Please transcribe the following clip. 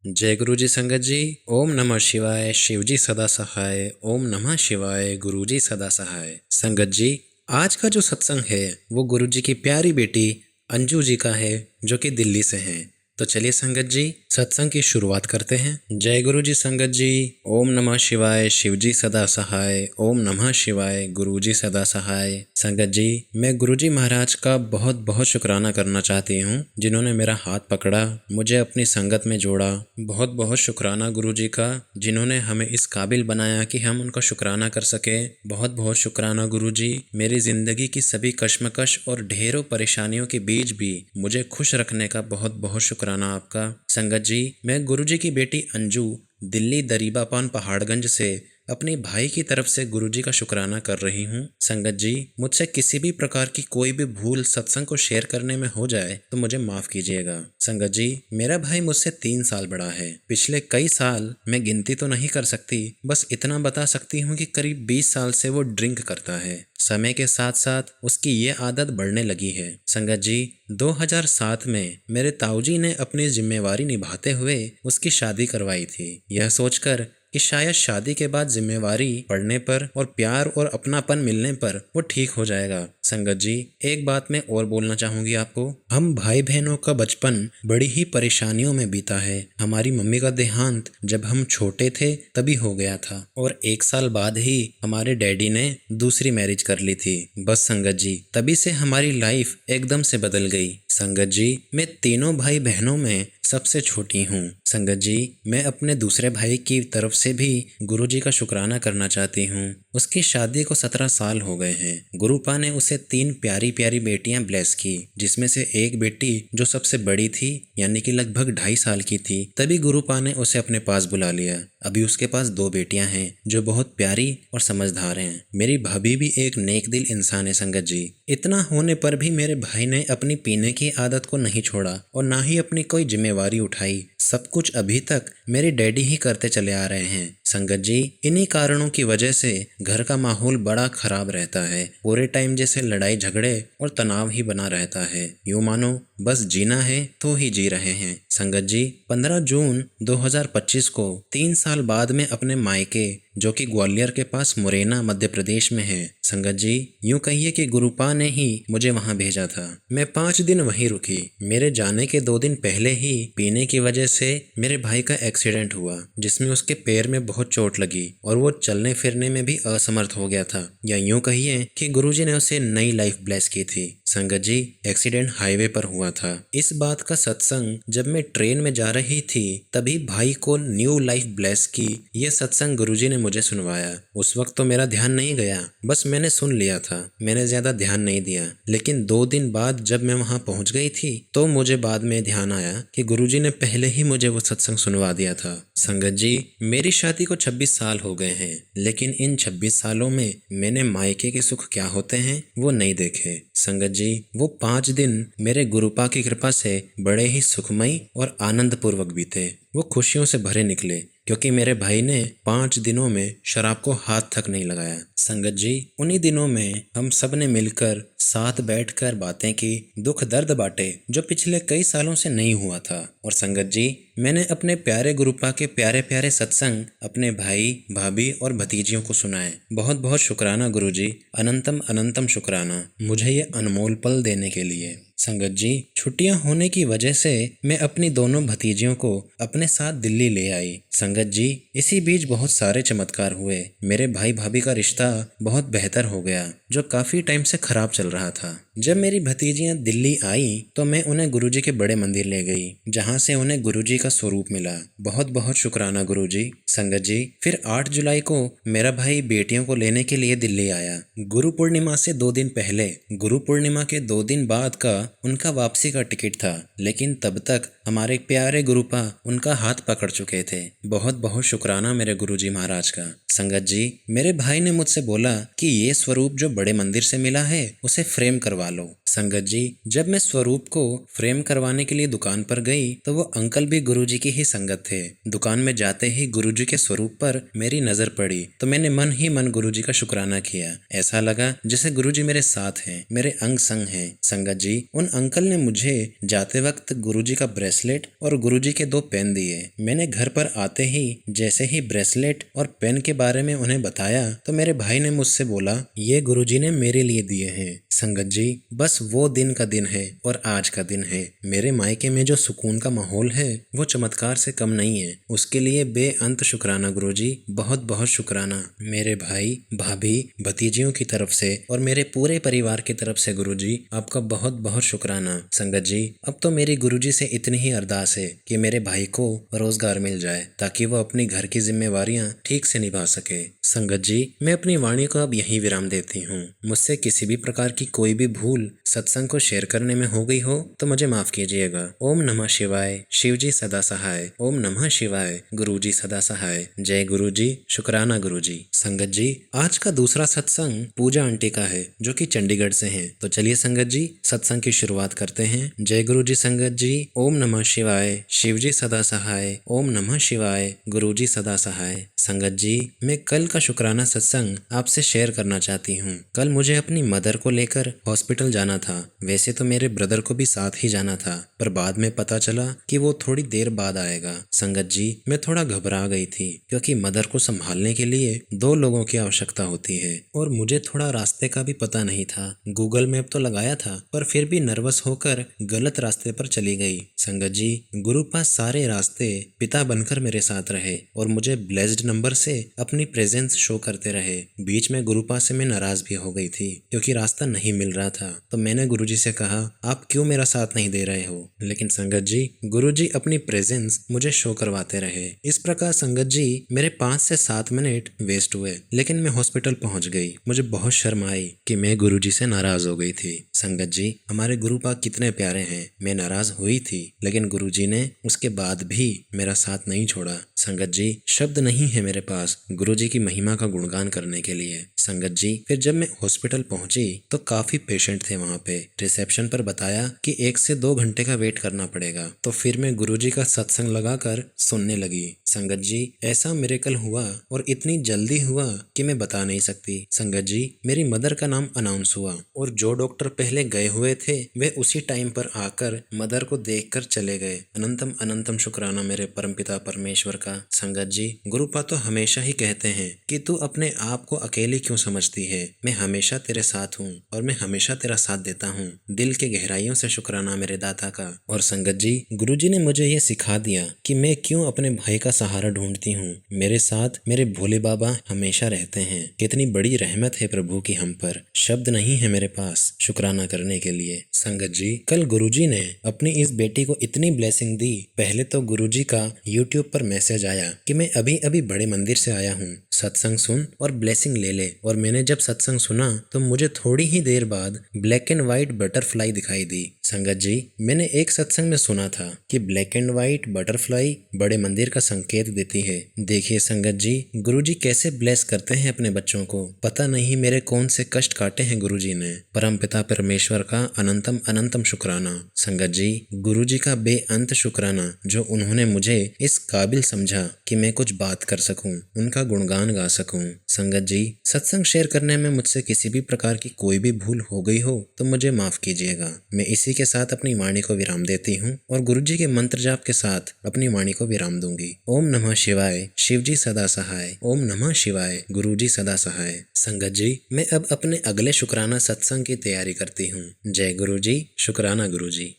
जय गुरु जी संगत जी। ओम नमः शिवाय। शिव जी सदा सहाय। ओम नमः शिवाय। गुरु जी सदा सहाय। संगत जी, आज का जो सत्संग है वो गुरु जी की प्यारी बेटी अंजू जी का है, जो कि दिल्ली से हैं। तो चलिए संगत जी, सत्संग की शुरुआत करते हैं। जय गुरु जी संगत जी। ओम नमः शिवाय। शिव जी सदा सहाय। ओम नमः शिवाय। गुरु जी सदा सहाय। संगत जी, मैं गुरु जी महाराज का बहुत बहुत शुक्राना करना चाहती हूँ, जिन्होंने मेरा हाथ पकड़ा, मुझे अपनी संगत में जोड़ा। बहुत बहुत शुक्राना गुरु जी का, जिन्होंने हमें इस काबिल बनाया कि हम उनका शुक्राना कर सके। बहुत बहुत शुक्राना गुरु जी, मेरी ज़िंदगी की सभी कश्मकश और ढेरों परेशानियों के बीच भी मुझे खुश रखने का बहुत बहुत शुक्राना आपका। संगत जी, मैं गुरु जी की बेटी अंजू दिल्ली दरीबापान पहाड़गंज से अपने भाई की तरफ से गुरुजी का शुक्राना कर रही हूँ। संगत जी, मुझसे किसी भी प्रकार की कोई भी भूल सत्संग को शेयर करने में हो जाए तो मुझे माफ़ कीजिएगा। संगत जी, मेरा भाई मुझसे 3 साल बड़ा है। पिछले कई साल मैं गिनती तो नहीं कर सकती, बस इतना बता सकती हूँ कि करीब 20 साल से वो ड्रिंक करता है। समय के साथ साथ उसकी ये आदत बढ़ने लगी है। संगत जी, 2007 में मेरे ताऊजी ने अपनी जिम्मेवारी निभाते हुए उसकी शादी करवाई थी, यह सोचकर कि शायद शादी के बाद जिम्मेवारी पड़ने पर और प्यार और अपनापन मिलने पर वो ठीक हो जाएगा। संगत जी, एक बात मैं और बोलना चाहूँगी आपको। हम भाई बहनों का बचपन बड़ी ही परेशानियों में बीता है। हमारी मम्मी का देहांत जब हम छोटे थे तभी हो गया था, और 1 साल बाद ही हमारे डैडी ने दूसरी मैरिज कर ली थी। बस संगत जी, तभी से हमारी लाइफ एकदम से बदल गई। संगत जी, मैं तीनों भाई बहनों में सबसे छोटी हूँ। संगत जी, मैं अपने दूसरे भाई की तरफ से भी गुरु जी का शुक्राना करना चाहती हूँ। उसकी शादी को 17 साल हो गए हैं। गुरुपा ने उसे 3 प्यारी प्यारी बेटियां ब्लेस की, जिसमें से एक बेटी जो सबसे बड़ी थी, यानी कि लगभग 2.5 साल की थी, तभी गुरुपा ने उसे अपने पास बुला लिया। अभी उसके पास 2 बेटियां हैं जो बहुत प्यारी और समझदार हैं। मेरी भाभी भी एक नेक दिल इंसान है। संगत जी, इतना होने पर भी मेरे भाई ने अपनी पीने की आदत को नहीं छोड़ा और ना ही अपनी कोई जिम्मेवारी उठाई। सब कुछ अभी तक मेरे डैडी ही करते चले आ रहे हैं। संगत जी, इन्हीं कारणों की वजह से घर का माहौल बड़ा खराब रहता है। पूरे टाइम जैसे लड़ाई झगड़े और तनाव ही बना रहता है। यूँ मानो बस जीना है तो ही जी रहे हैं। संगत जी, 15 जून 2025 को 3 साल बाद में अपने मायके, जो कि ग्वालियर के पास मुरैना मध्य प्रदेश में है। संगत जी, यूं कहिए कि गुरुपा ने ही मुझे वहां भेजा था। मैं 5 दिन वहीं रुकी। मेरे जाने के 2 दिन पहले ही पीने की वजह से मेरे भाई का एक्सीडेंट हुआ, जिसमें उसके पैर में बहुत चोट लगी और वो चलने फिरने में भी असमर्थ हो गया था। या यूं कहिए कि गुरुजी ने उसे नई लाइफ ब्लेस की थी। संगत जी, एक्सीडेंट हाईवे पर हुआ था। इस बात का सत्संग जब मैं ट्रेन में जा रही थी तभी भाई को न्यू लाइफ ब्लेस की यह सत्संग गुरुजी ने मुझे सुनवाया। उस वक्त तो मेरा ध्यान नहीं गया, बस मैंने सुन लिया था, मैंने ज्यादा ध्यान नहीं दिया। लेकिन 2 दिन बाद जब मैं वहां पहुंच गई थी तो मुझे बाद में ध्यान आया कि गुरुजी ने पहले ही मुझे वो सत्संग सुनवा दिया था। संगत जी, मेरी शादी को 26 साल हो गए हैं, लेकिन इन 26 सालों में मैंने मायके के सुख क्या होते हैं वो नहीं देखे। संगत जी, वो 5 दिन मेरे गुरुपा की कृपा से बड़े ही सुखमयी और आनंद पूर्वक बीते। वो खुशियों से भरे निकले, क्योंकि मेरे भाई ने 5 दिनों में शराब को हाथ तक नहीं लगाया। संगत जी, उन्हीं दिनों में हम सब ने मिलकर साथ बैठकर बातें की, दुख दर्द बांटे, जो पिछले कई सालों से नहीं हुआ था। और संगत जी, मैंने अपने प्यारे गुरुपा के प्यारे प्यारे सत्संग अपने भाई, भाभी और भतीजियों को सुनाए। बहुत बहुत शुक्राना गुरुजी, अनंतम अनंतम शुक्राना मुझे ये अनमोल पल देने के लिए। संगत जी, छुट्टियां होने की वजह से मैं अपनी दोनों भतीजियों को अपने साथ दिल्ली ले आई। संगत जी, इसी बीच बहुत सारे चमत्कार हुए। मेरे भाई भाभी का रिश्ता बहुत बेहतर हो गया, जो काफी टाइम से खराब चल रहा था। जब मेरी भतीजियां दिल्ली आई तो मैं उन्हें गुरुजी के बड़े मंदिर ले गई, जहां से उन्हें गुरुजी का स्वरूप मिला। बहुत बहुत शुक्राना गुरुजी। संगत जी, फिर 8 जुलाई को मेरा भाई बेटियों को लेने के लिए दिल्ली आया। गुरु पूर्णिमा से 2 दिन पहले, गुरु पूर्णिमा के 2 दिन बाद का उनका वापसी का टिकट था, लेकिन तब तक हमारे प्यारे गुरुपा उनका हाथ पकड़ चुके थे। बहुत बहुत शुक्राना मेरे गुरुजी महाराज का। संगत जी, मेरे भाई ने मुझसे बोला कि ये स्वरूप जो बड़े मंदिर से मिला है उसे फ्रेम करवा लो। संगत जी, जब मैं स्वरूप को फ्रेम करवाने के लिए दुकान पर गई तो वो अंकल भी गुरुजी की ही संगत थे। दुकान में जाते ही गुरुजी के स्वरूप पर मेरी नजर पड़ी तो मैंने मन ही मन गुरुजी का शुक्राना किया। ऐसा लगा जैसे गुरुजी मेरे साथ हैं, मेरे अंग संग हैं। संगत जी, उन अंकल ने मुझे जाते वक्त गुरुजी का ब्रेसलेट और गुरुजी के 2 पेन दिए। मैंने घर पर आते ही जैसे ही ब्रेसलेट और पेन के बारे में उन्हें बताया तो मेरे भाई ने मुझसे बोला, ये गुरुजी ने मेरे लिए दिए हैं। संगत जी, बस वो दिन का दिन है और आज का दिन है। मेरे मायके में जो सुकून का माहौल है वो चमत्कार से कम नहीं है। उसके लिए बेअंत शुक्राना गुरुजी, बहुत बहुत शुक्राना। मेरे भाई, भाभी, भतीजियों की तरफ से और मेरे पूरे परिवार की तरफ से गुरुजी, आपका बहुत बहुत शुक्राना। संगत जी, अब तो मेरी गुरुजी से इतनी ही अरदास है कि मेरे भाई को रोजगार मिल जाए ताकि वो अपनी घर की जिम्मेवारियां ठीक से निभा सके। संगत जी, मैं अपनी वाणी को अब यहीं विराम देती हूँ। मुझसे किसी भी प्रकार की कोई भी भूल सत्संग को शेयर करने में हो गई हो तो मुझे माफ कीजिएगा। ओम नमः शिवाय, शिवजी सदा सहाय। ओम नमः शिवाय, गुरुजी सदा सहाय। जय गुरुजी, शुक्राना गुरुजी। संगत जी, आज का दूसरा सत्संग पूजा आंटी का है जो कि चंडीगढ़ से हैं। तो चलिए संगत जी, सत्संग की शुरुआत करते हैं। जय गुरुजी। संगत जी, ओम नमः शिवाय, शिवजी सदा सहाय। ओम नमः शिवाय, गुरुजी सदा सहाय। संगत जी, मैं कल का शुक्राना सत्संग आपसे शेयर करना चाहती हूँ। कल मुझे अपनी मदर को लेकर हॉस्पिटल जाना था। वैसे तो मेरे ब्रदर को भी साथ ही जाना था, पर बाद में पता चला कि वो थोड़ी देर बाद आएगा। संगत जी, मैं थोड़ा घबरा गई थी क्योंकि मदर को संभालने के लिए 2 लोगों की आवश्यकता होती है और मुझे थोड़ा रास्ते का भी पता नहीं था। गूगल मैप तो लगाया था पर फिर भी नर्वस होकर गलत रास्ते पर चली गई। संगत जी, गुरु पास सारे रास्ते पिता बनकर मेरे साथ रहे और मुझे ब्लेस्ड नंबर से अपनी प्रेजेंस शो करते रहे। बीच में गुरु पास से मैं नाराज भी हो गई थी क्योंकि रास्ता नहीं मिल रहा था। तो मैंने गुरुजी से कहा, आप क्यों मेरा साथ नहीं दे रहे हो? लेकिन संगत जी, गुरुजी अपनी प्रेजेंस मुझे शो करवाते रहे। इस प्रकार संगत जी, मेरे 5 से 7 मिनट वेस्ट हुए लेकिन मैं हॉस्पिटल पहुंच गई। मुझे बहुत शर्म आई कि मैं गुरुजी से नाराज हो गई थी। संगत जी, हमारे गुरु पाक कितने प्यारे हैं। मैं नाराज हुई थी लेकिन गुरुजी ने उसके बाद भी मेरा साथ नहीं छोड़ा। संगत जी, शब्द नहीं है मेरे पास गुरुजी की महिमा का गुणगान करने के लिए। संगत जी, फिर जब मैं हॉस्पिटल पहुंची तो काफी पेशेंट थे वहां पे। रिसेप्शन पर बताया कि 1 से 2 घंटे का वेट करना पड़ेगा। तो फिर मैं गुरुजी का सत्संग लगाकर सुनने लगी। संगत जी, ऐसा मिरेकल हुआ और इतनी जल्दी हुआ कि मैं बता नहीं सकती। संगत जी, मेरी मदर का नाम अनाउंस हुआ और जो डॉक्टर पहले गए हुए थे वे उसी टाइम पर आकर मदर को देखकर चले गए। अनंतम अनंतम शुक्राना मेरे परमपिता परमेश्वर का। संगत जी, गुरुपा तो हमेशा ही कहते हैं कि तू अपने आप को अकेली क्यों समझती है, मैं हमेशा तेरे साथ हूँ और मैं हमेशा तेरा साथ देता हूँ। दिल के गहराइयों से शुक्राना मेरे दाता का। और संगत जी, गुरुजी ने मुझे ये सिखा दिया कि मैं क्यों अपने भाई का सहारा ढूंढती हूँ। मेरे साथ मेरे भोले बाबा हमेशा रहते हैं। कितनी बड़ी रहमत है प्रभु की हम पर, शब्द नहीं है मेरे पास शुक्राना करने के लिए। संगत जी, कल गुरुजी ने अपनी इस बेटी को इतनी ब्लेसिंग दी। पहले तो गुरुजी का यूट्यूब पर मैसेज आया कि मैं अभी अभी बड़े मंदिर से आया हूँ, सत्संग सुन और ब्लेसिंग ले ले। और मैंने जब सत्संग सुना तो मुझे थोड़ी ही देर बाद ब्लैक एंड व्हाइट बटरफ्लाई दिखाई दी। संगत जी, मैंने एक सत्संग में सुना था कि ब्लैक एंड व्हाइट बटरफ्लाई बड़े मंदिर का संकेत देती है। देखिए संगत जी, गुरुजी कैसे ब्लेस करते हैं अपने बच्चों को। पता नहीं मेरे कौन से कष्ट काटे हैं गुरुजी ने। परमपिता परमेश्वर का अनंतम अनंतम शुक्राना। संगत जी, गुरुजी का बेअंत शुक्राना जो उन्होंने मुझे इस काबिल समझा कि मैं कुछ बात कर सकूं, उनका गुणगान गा सकूं। संगत जी, सत्संग शेयर करने में मुझसे किसी भी प्रकार की कोई भी भूल हो गई हो तो मुझे माफ कीजिएगा। मैं इसी के साथ अपनी वाणी को विराम देती हूँ और गुरुजी के मंत्र जाप के साथ अपनी वाणी को विराम दूंगी। ओम नमः शिवाय, शिवजी सदा सहाय। ओम नमः शिवाय, गुरुजी सदा सहाय। संगत जी, मैं अब अपने अगले शुक्राना सत्संग की तैयारी करती हूँ। जय गुरुजी, शुक्राना गुरुजी।